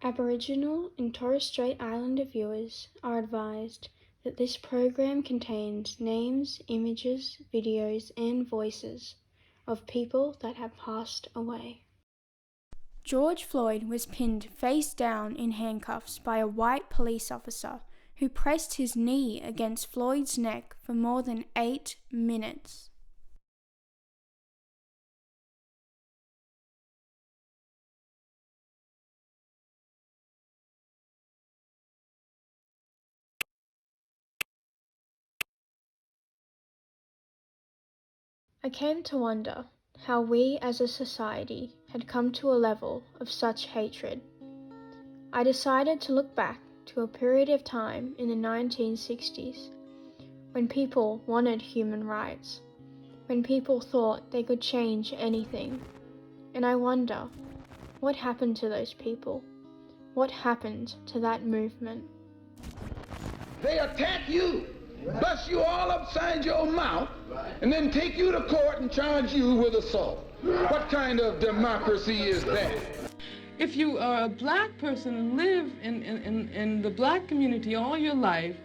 Aboriginal and Torres Strait Islander viewers are advised that this program contains names, images, videos, and voices of people that have passed away. George Floyd was pinned face down in handcuffs by a white police officer who pressed his knee against Floyd's neck for more than 8 minutes. I came to wonder how we as a society had come to a level of such hatred. I decided to look back to a period of time in the 1960s when people wanted human rights, when people thought they could change anything. And I wonder, what happened to those people? What happened to that movement? They attack you, bust you all upside your mouth, and then take you to court and charge you with assault. What kind of democracy is that? If you are a black person and live in the black community all your life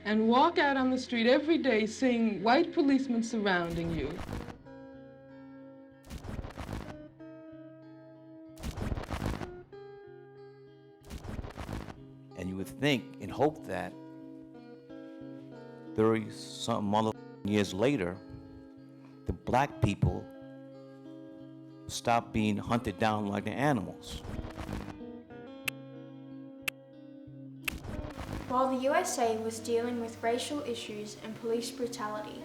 and walk out on the street every day seeing white policemen surrounding you, and you would think and hope that 30-something other years later, the black people stop being hunted down like the animals. While the USA was dealing with racial issues and police brutality,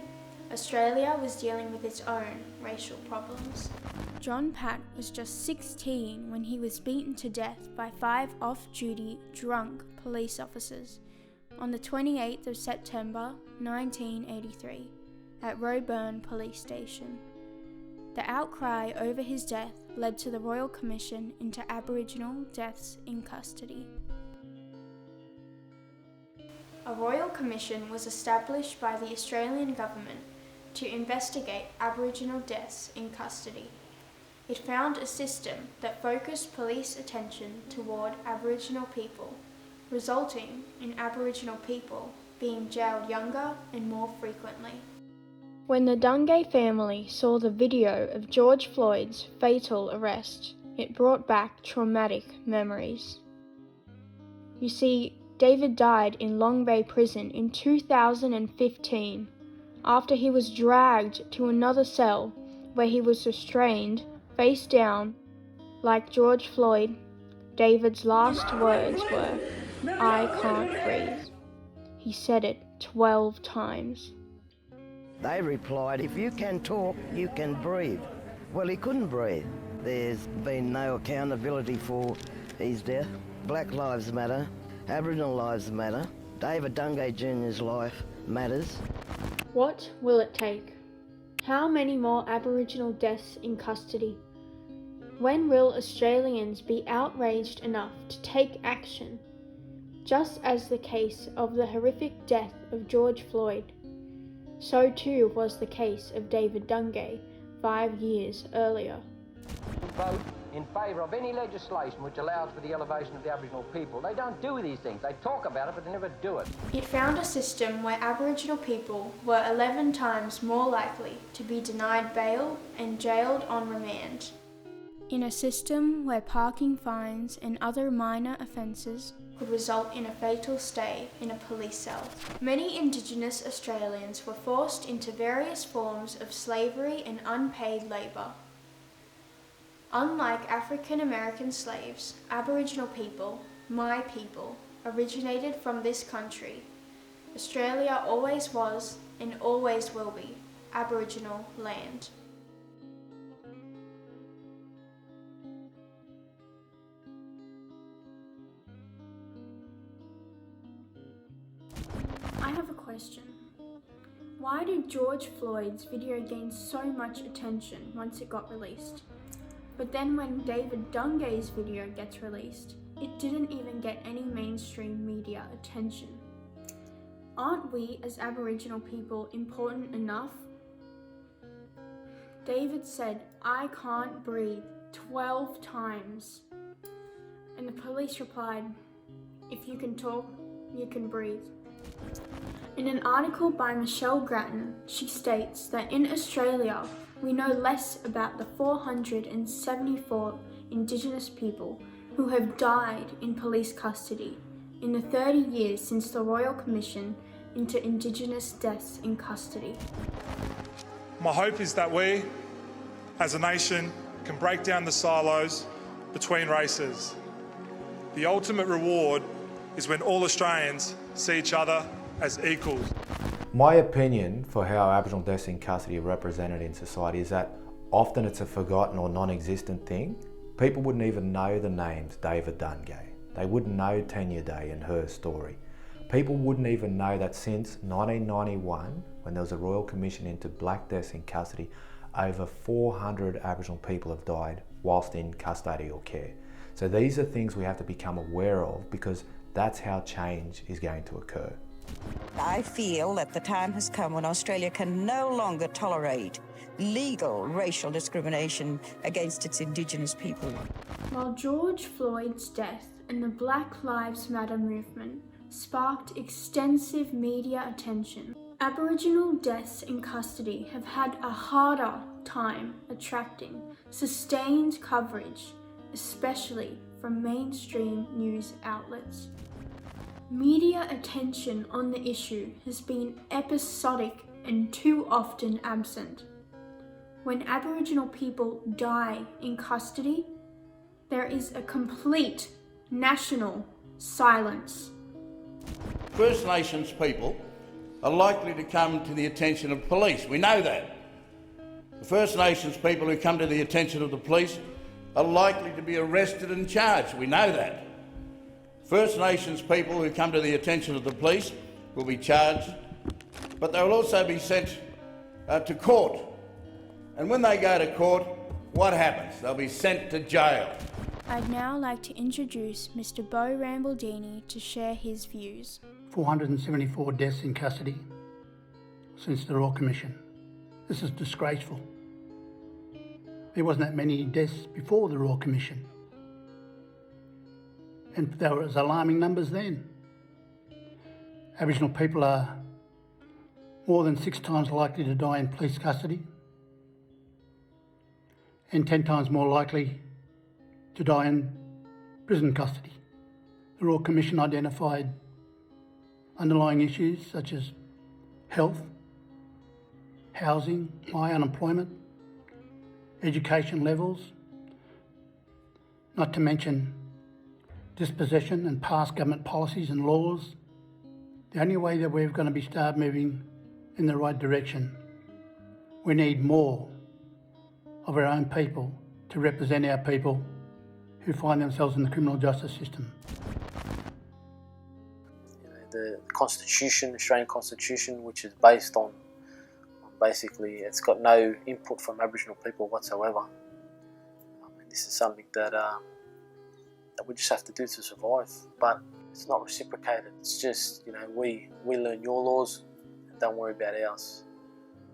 Australia was dealing with its own racial problems. John Pat was just 16 when he was beaten to death by 5 off-duty, drunk police officers on the 28th of September 1983 at Roebourne Police Station. The outcry over his death led to the Royal Commission into Aboriginal Deaths in Custody. A Royal Commission was established by the Australian Government to investigate Aboriginal deaths in custody. It found a system that focused police attention toward Aboriginal people, resulting in Aboriginal people being jailed younger and more frequently. When the Dungay family saw the video of George Floyd's fatal arrest, it brought back traumatic memories. You see, David died in Long Bay Prison in 2015 after he was dragged to another cell where he was restrained, face down. Like George Floyd, David's last words were, "I can't breathe." He said it 12 times. They replied, "If you can talk, you can breathe." Well, he couldn't breathe. There's been no accountability for his death. Black lives matter. Aboriginal lives matter. David Dungay Jr.'s life matters. What will it take? How many more Aboriginal deaths in custody? When will Australians be outraged enough to take action? Just as the case of the horrific death of George Floyd, so too was the case of David Dungay 5 years earlier. Vote in favour of any legislation which allows for the elevation of the Aboriginal people. They don't do these things. They talk about it, but they never do it. It found a system where Aboriginal people were 11 times more likely to be denied bail and jailed on remand. In a system where parking fines and other minor offences could result in a fatal stay in a police cell. Many Indigenous Australians were forced into various forms of slavery and unpaid labour. Unlike African American slaves, Aboriginal people, my people, originated from this country. Australia always was and always will be Aboriginal land. I have a question. Why did George Floyd's video gain so much attention once it got released? But then when David Dungay's video gets released, it didn't even get any mainstream media attention. Aren't we as Aboriginal people important enough? David said, "I can't breathe," 12 times. And the police replied, "If you can talk, you can breathe." In an article by Michelle Grattan, she states that in Australia, we know less about the 474 Indigenous people who have died in police custody in the 30 years since the Royal Commission into Indigenous deaths in custody. My hope is that we, as a nation, can break down the silos between races. The ultimate reward is when all Australians see each other as equals. My opinion for how Aboriginal deaths in custody are represented in society is that often it's a forgotten or non-existent thing. People wouldn't even know the names David Dungay. They wouldn't know Tanya Day and her story. People wouldn't even know that since 1991, when there was a Royal Commission into black deaths in custody, over 400 Aboriginal people have died whilst in custodial care. So these are things we have to become aware of, because that's how change is going to occur. I feel that the time has come when Australia can no longer tolerate legal racial discrimination against its Indigenous people. While George Floyd's death and the Black Lives Matter movement sparked extensive media attention, Aboriginal deaths in custody have had a harder time attracting sustained coverage, especially from mainstream news outlets. Media attention on the issue has been episodic and too often absent. When Aboriginal people die in custody, there is a complete national silence. First Nations people are likely to come to the attention of police. We know that. The First Nations people who come to the attention of the police are likely to be arrested and charged. We know that. First Nations people who come to the attention of the police will be charged, but they will also be sent to court. And when they go to court, what happens? They'll be sent to jail. I'd now like to introduce Mr. Beau Rambaldini to share his views. 474 deaths in custody since the Royal Commission. This is disgraceful. There wasn't that many deaths before the Royal Commission, and there were alarming numbers then. Aboriginal people are more than 6 times likely to die in police custody and 10 times more likely to die in prison custody. The Royal Commission identified underlying issues such as health, housing, high unemployment, education levels, not to mention dispossession and past government policies and laws. The only way that we're going to start moving in the right direction, we need more of our own people to represent our people who find themselves in the criminal justice system. The Constitution, Australian Constitution, which is based on basically, it's got no input from Aboriginal people whatsoever. This is something that we just have to do to survive, but it's not reciprocated. It's just, we learn your laws and don't worry about ours,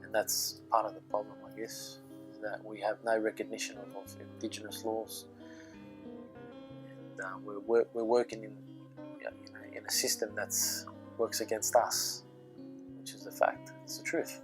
and that's part of the problem, I guess, is that we have no recognition of Indigenous laws, and we're working in a system that works against us, which is the fact. It's the truth.